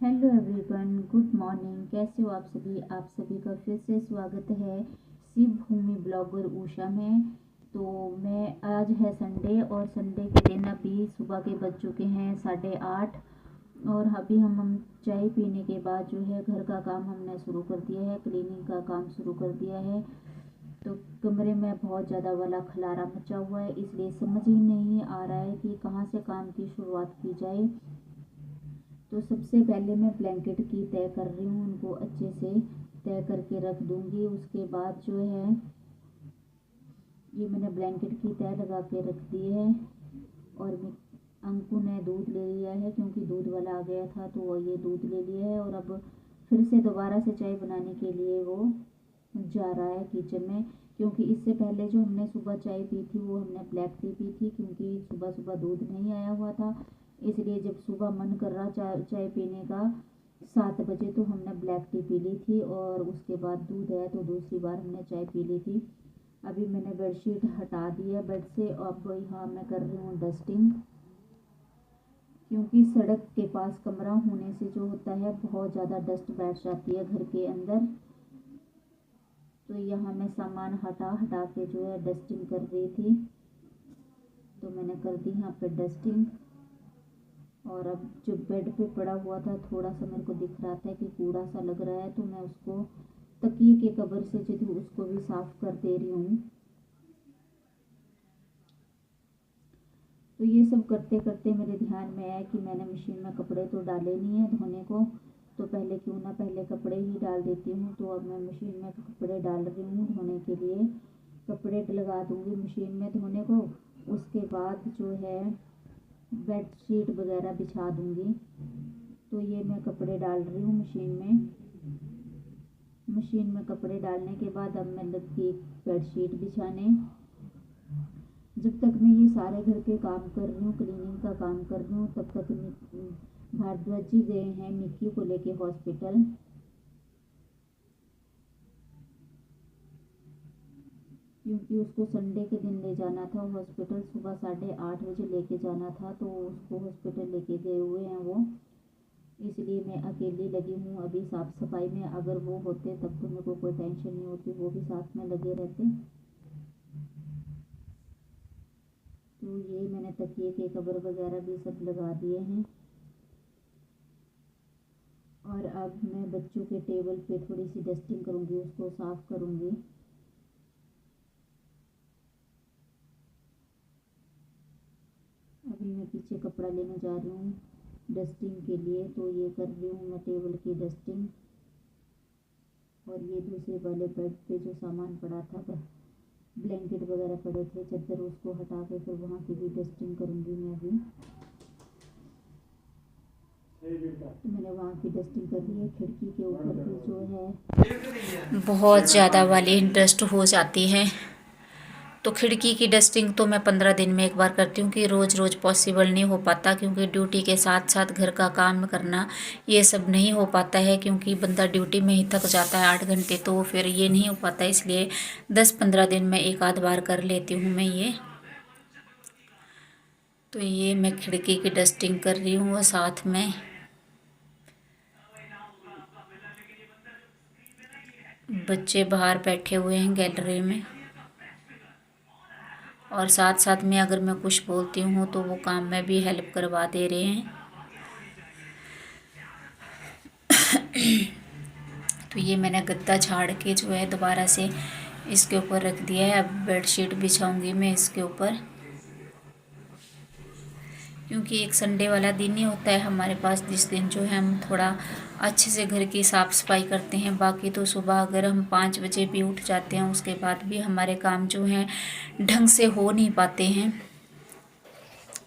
Hello everyone, good morning. कैसे हो आप सभी का फिर से स्वागत है शिव भूमि ब्लॉगर उषा में। तो मैं आज है संडे और संडे के दिन अभी सुबह के बज चुके हैं 8:30 और अभी हम चाय पीने के बाद जो है घर का काम हमने शुरू कर दिया है, क्लीनिंग का काम शुरू कर दिया है। तो कमरे में बहुत ज़्यादा वाला खलारा मचा हुआ है, इसलिए समझ ही नहीं आ रहा है कि कहाँ से काम की शुरुआत की जाए। तो सबसे पहले मैं ब्लैंकेट की तय कर रही हूँ, उनको अच्छे से तय करके रख दूँगी। उसके बाद जो है ये मैंने ब्लैंकेट की तय लगा के रख दी है और अंकु ने दूध ले लिया है क्योंकि दूध वाला आ गया था, तो वो ये दूध ले लिया है और अब फिर से दोबारा से चाय बनाने के लिए वो जा रहा है किचन में। क्योंकि इससे पहले जो हमने सुबह चाय पी थी वो हमने ब्लैक टी पी थी, क्योंकि सुबह सुबह दूध नहीं आया हुआ था। इसलिए जब सुबह मन कर रहा चाय पीने का 7 बजे, तो हमने ब्लैक टी पी ली थी और उसके बाद दूध आया तो दूसरी बार हमने चाय पी ली थी। अभी मैंने बेडशीट हटा दी है बेड से। अब यहाँ मैं कर रही हूँ डस्टिंग, क्योंकि सड़क के पास कमरा होने से जो होता है बहुत ज़्यादा डस्ट बैठ जाती है घर के अंदर। तो यहाँ मैं सामान हटा हटा के जो है डस्टिंग कर रही थी, तो मैंने कर दी यहाँ पे डस्टिंग। और अब जो बेड पे पड़ा हुआ था थोड़ा सा मेरे को दिख रहा था कि कूड़ा सा लग रहा है, तो मैं उसको तकिए के कवर से जो थी उसको भी साफ कर दे रही हूँ। तो ये सब करते करते मेरे ध्यान में आया कि मैंने मशीन में कपड़े तो डाले नहीं है धोने को, तो पहले क्यों ना पहले कपड़े ही डाल देती हूँ। तो अब मैं मशीन में कपड़े डाल रही हूँ धोने के लिए। कपड़े लगा दूँगी मशीन में धोने को, उसके बाद जो है बेडशीट वगैरह बिछा दूँगी। तो ये मैं कपड़े डाल रही हूँ मशीन में। मशीन में कपड़े डालने के बाद अब मैं लग गई बेडशीट बिछाने। जब तक मैं ये सारे घर के काम कर रही हूँ, क्लीनिंग का काम कर रही हूँ, तब तक भारद्वाज जी गए हैं मिक्की को लेके हॉस्पिटल। क्योंकि उसको संडे के दिन ले जाना था हॉस्पिटल, सुबह 8:30 बजे लेके जाना था, तो उसको हॉस्पिटल लेके गए हुए हैं वो। इसलिए मैं अकेली लगी हूँ अभी साफ़ सफाई में। अगर वो होते तब तो मेरे को कोई टेंशन नहीं होती, वो भी साथ में लगे रहते। तो ये मैंने तकिए के कवर वगैरह भी सब लगा दिए हैं। और अब मैं बच्चों के टेबल पे थोड़ी सी डस्टिंग करूँगी, उसको साफ़ करूँगी। अभी मैं पीछे कपड़ा लेने जा रही हूँ डस्टिंग के लिए, तो ये कर रही हूँ मैं टेबल की डस्टिंग। और ये दूसरे वाले बेड पे जो सामान पड़ा था, ब्लैंकेट वगैरह पड़े थे, चादर, उसको हटा के फिर वहाँ की भी डस्टिंग करूँगी मैं अभी। तो मैंने वहाँ की डस्टिंग कर ली है। खिड़की के ऊपर भी जो है बहुत ज़्यादा वाली डस्ट हो जाती है, तो खिड़की की डस्टिंग तो मैं 15 दिन में एक बार करती हूँ कि रोज़ रोज़ पॉसिबल नहीं हो पाता, क्योंकि ड्यूटी के साथ साथ घर का काम करना ये सब नहीं हो पाता है, क्योंकि बंदा ड्यूटी में ही थक जाता है 8 घंटे, तो फिर ये नहीं हो पाता। इसलिए 10-15 दिन में एक आध बार कर लेती हूँ मैं ये। तो ये मैं खिड़की की डस्टिंग कर रही हूँ और साथ में बच्चे बाहर बैठे हुए हैं गैलरी में, और साथ साथ में अगर मैं कुछ बोलती हूँ तो वो काम में भी हेल्प करवा दे रहे हैं। तो ये मैंने गद्दा झाड़ के जो है दोबारा से इसके ऊपर रख दिया है। अब बेडशीट बिछाऊंगी मैं इसके ऊपर, क्योंकि एक संडे वाला दिन ही होता है हमारे पास जिस दिन जो है हम थोड़ा अच्छे से घर की साफ़ सफाई करते हैं। बाकी तो सुबह अगर हम 5 बजे भी उठ जाते हैं, उसके बाद भी हमारे काम जो हैं ढंग से हो नहीं पाते हैं।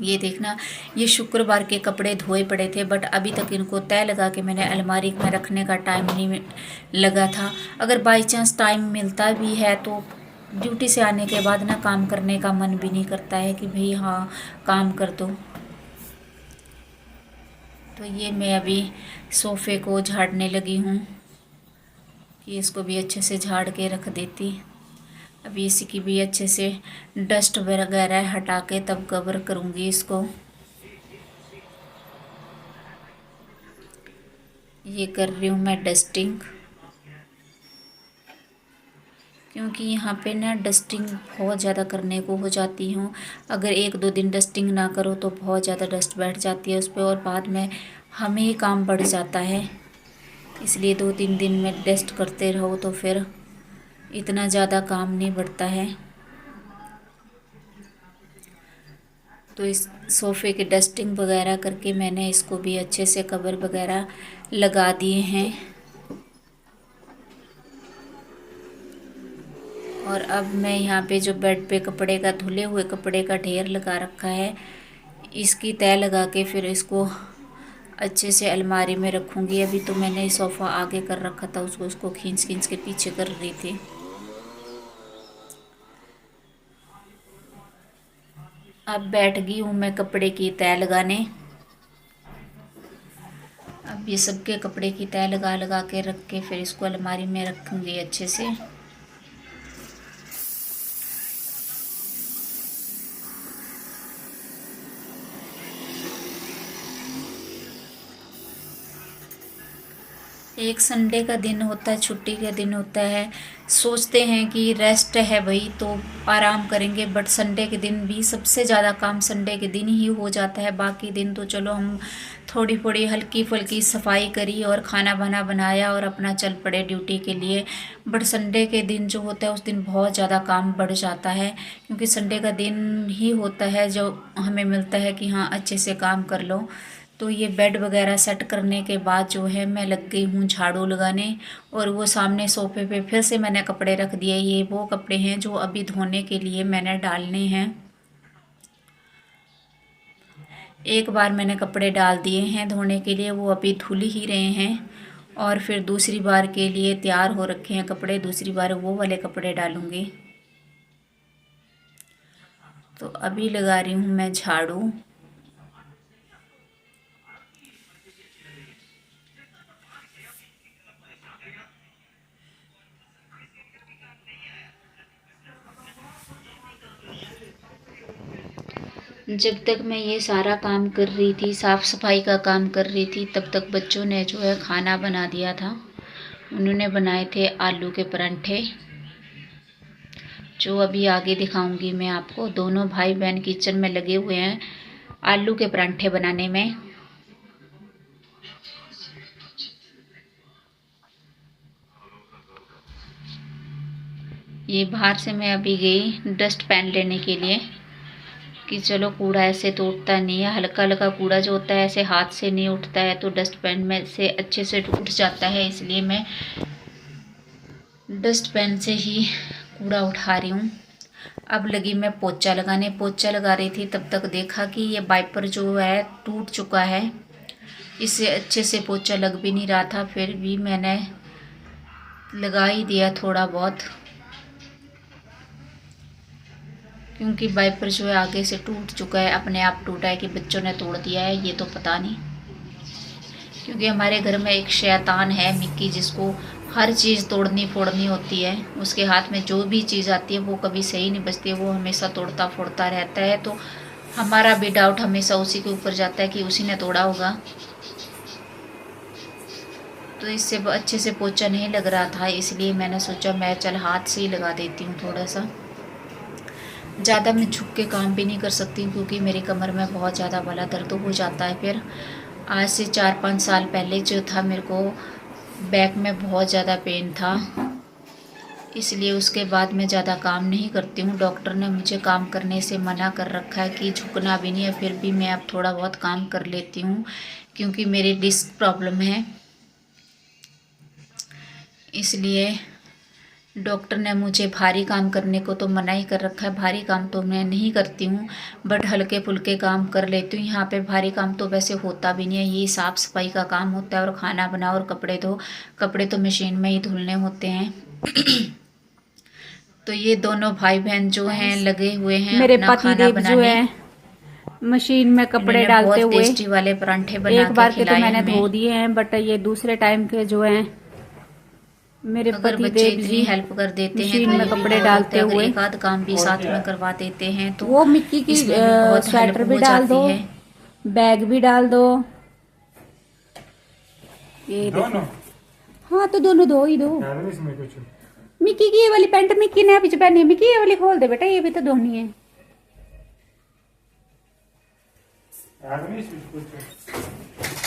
ये देखना, ये शुक्रवार के कपड़े धोए पड़े थे, बट अभी तक इनको तय लगा के मैंने अलमारी में रखने का टाइम नहीं लगा था। अगर बाई चांस टाइम मिलता भी है तो ड्यूटी से आने के बाद ना काम करने का मन भी नहीं करता है कि भाई हाँ काम कर दो। तो ये मैं अभी सोफ़े को झाड़ने लगी हूँ कि इसको भी अच्छे से झाड़ के रख देती। अभी इसकी भी अच्छे से डस्ट वगैरह हटा के तब कवर करूँगी इसको। ये कर रही हूँ मैं डस्टिंग, क्योंकि यहाँ पे ना डस्टिंग बहुत ज़्यादा करने को हो जाती हूँ। अगर 1-2 दिन डस्टिंग ना करो तो बहुत ज़्यादा डस्ट बैठ जाती है उस पर और बाद में हमें ही काम बढ़ जाता है। इसलिए 2-3 दिन में डस्ट करते रहो तो फिर इतना ज़्यादा काम नहीं बढ़ता है। तो इस सोफ़े की डस्टिंग वगैरह करके मैंने इसको भी अच्छे से कवर वगैरह लगा दिए हैं। और अब मैं यहाँ पे जो बेड पे कपड़े का धुले हुए कपड़े का ढेर लगा रखा है, इसकी तह लगा के फिर इसको अच्छे से अलमारी में रखूँगी। अभी तो मैंने सोफ़ा आगे कर रखा था, उसको खींच के पीछे कर रही थी। अब बैठ गई हूँ मैं कपड़े की तह लगाने। अब ये सबके कपड़े की तह लगा के रख के फिर इसको अलमारी में रखूँगी अच्छे से। एक संडे का दिन होता है, छुट्टी का दिन होता है, सोचते हैं कि रेस्ट है भाई तो आराम करेंगे, बट संडे के दिन भी सबसे ज़्यादा काम संडे के दिन ही हो जाता है। बाकी दिन तो चलो हम थोड़ी थोड़ी हल्की फुल्की सफाई करी और खाना बना बनाया और अपना चल पड़े ड्यूटी के लिए। बट संडे के दिन जो होता है उस दिन बहुत ज़्यादा काम बढ़ जाता है, क्योंकि संडे का दिन ही होता है जो हमें मिलता है कि हाँ अच्छे से काम कर लो। तो ये बेड वगैरह सेट करने के बाद जो है मैं लग गई हूँ झाड़ू लगाने। और वो सामने सोफे पे फिर से मैंने कपड़े रख दिए। ये वो कपड़े हैं जो अभी धोने के लिए मैंने डालने हैं। एक बार मैंने कपड़े डाल दिए हैं धोने के लिए, वो अभी धुल ही रहे हैं और फिर दूसरी बार के लिए तैयार हो रखे हैं कपड़े, दूसरी बार वो वाले कपड़े डालूँगी। तो अभी लगा रही हूँ मैं झाड़ू। जब तक मैं ये सारा काम कर रही थी, साफ़ सफाई का काम कर रही थी, तब तक बच्चों ने जो है खाना बना दिया था। उन्होंने बनाए थे आलू के परांठे, जो अभी आगे दिखाऊंगी मैं आपको। दोनों भाई बहन किचन में लगे हुए हैं आलू के परांठे बनाने में। ये बाहर से मैं अभी गई डस्ट पैन लेने के लिए कि चलो कूड़ा ऐसे तो उठता नहीं है, हल्का हल्का कूड़ा जो होता है ऐसे हाथ से नहीं उठता है, तो डस्ट पैन में से अच्छे से उठ जाता है, इसलिए मैं डस्ट पैन से ही कूड़ा उठा रही हूँ। अब लगी मैं पोछा लगाने। पोछा लगा रही थी तब तक देखा कि ये वाइपर जो है टूट चुका है, इससे अच्छे से पोछा लग भी नहीं रहा था, फिर भी मैंने लगा ही दिया थोड़ा बहुत, क्योंकि वाइपर जो है आगे से टूट चुका है। अपने आप टूटा है कि बच्चों ने तोड़ दिया है ये तो पता नहीं, क्योंकि हमारे घर में एक शैतान है मिक्की, जिसको हर चीज़ तोड़नी फोड़नी होती है। उसके हाथ में जो भी चीज़ आती है वो कभी सही नहीं बचती है, वो हमेशा तोड़ता फोड़ता रहता है। तो हमारा भी डाउट हमेशा उसी के ऊपर जाता है कि उसी ने तोड़ा होगा। तो इससे अच्छे से पोछा नहीं लग रहा था, इसलिए मैंने सोचा मैं चल हाथ से ही लगा देती हूँ थोड़ा सा। ज़्यादा मैं झुक के काम भी नहीं कर सकती क्योंकि मेरी कमर में बहुत ज़्यादा वाला दर्द हो जाता है। फिर आज से 4-5 साल पहले जो था मेरे को बैक में बहुत ज़्यादा पेन था, इसलिए उसके बाद मैं ज़्यादा काम नहीं करती हूँ। डॉक्टर ने मुझे काम करने से मना कर रखा है कि झुकना भी नहीं है, फिर भी मैं अब थोड़ा बहुत काम कर लेती हूँ क्योंकि मेरी डिस्क प्रॉब्लम है। इसलिए डॉक्टर ने मुझे भारी काम करने को तो मना ही कर रखा है। भारी काम तो मैं नहीं करती हूँ, बट हल्के फुल्के काम कर लेती हूँ। यहाँ पे भारी काम तो वैसे होता भी नहीं है, ये साफ़ सफाई का काम होता है और खाना बनाओ और कपड़े धो। कपड़े तो मशीन में ही धुलने होते हैं। तो ये दोनों भाई बहन जो हैं लगे हुए हैं मेरे अपना खाना पतिदेव जो है मशीन में कपड़े डालते हुए टेस्टी वाले परांठे बना एक बार के तो मैंने हमें। धो दिए हैं, बट ये दूसरे टाइम के जो हैं मेरे अगर बच्चे पतिदेव इतनी जी हेल्प कर देते हैं मशीन तो में ये भी कपड़े बहुत डालते होता है। अगर हुए एक आध काम भी साथ में करवा देते हैं तो वो मिक्की की इसमें भी बहुत स्वेटर हेल्प भी हो डाल जाती दो, है। बैग भी डाल दो। ये दोनों देखो। हाँ तो दोनों दो ही दो। याद नहीं इसमें कुछ। मिक्की की ये वाली पैंट मिक्की ने पीछे पहनी है, मिक्की ये वाली खोल दे बेटा, ये भी तो धोनी है। याद नहीं इसमें कुछ।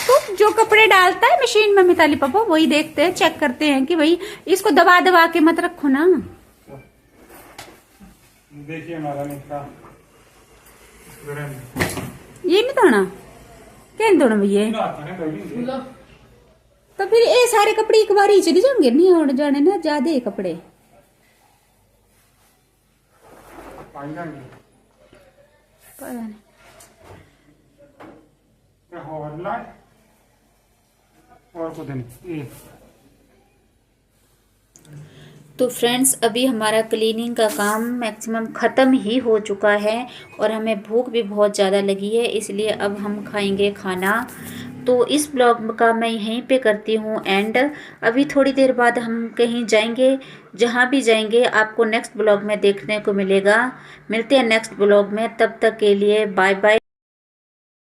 तो जो कपड़े डालता है मशीन में मिताली पापा, वही देखते हैं, चेक करते हैं कि भाई इसको दबा दबा के मत रखो ना। देखिए हमारा निकला ये नहीं धोना, क्या नहीं धोना भैया? तो फिर ये सारे कपड़े एक बार ही चले जाएंगे, नहीं उड़ जाने ना ज्यादा है कपड़े। पता नहीं। और कुछ नहीं। तो फ्रेंड्स अभी हमारा क्लीनिंग का काम मैक्सिमम ख़त्म ही हो चुका है और हमें भूख भी बहुत ज़्यादा लगी है, इसलिए अब हम खाएंगे खाना। तो इस ब्लॉग का मैं यहीं पे करती हूँ एंड। अभी थोड़ी देर बाद हम कहीं जाएंगे, जहाँ भी जाएंगे आपको नेक्स्ट ब्लॉग में देखने को मिलेगा। मिलते हैं नेक्स्ट ब्लॉग में, तब तक के लिए बाय बाय।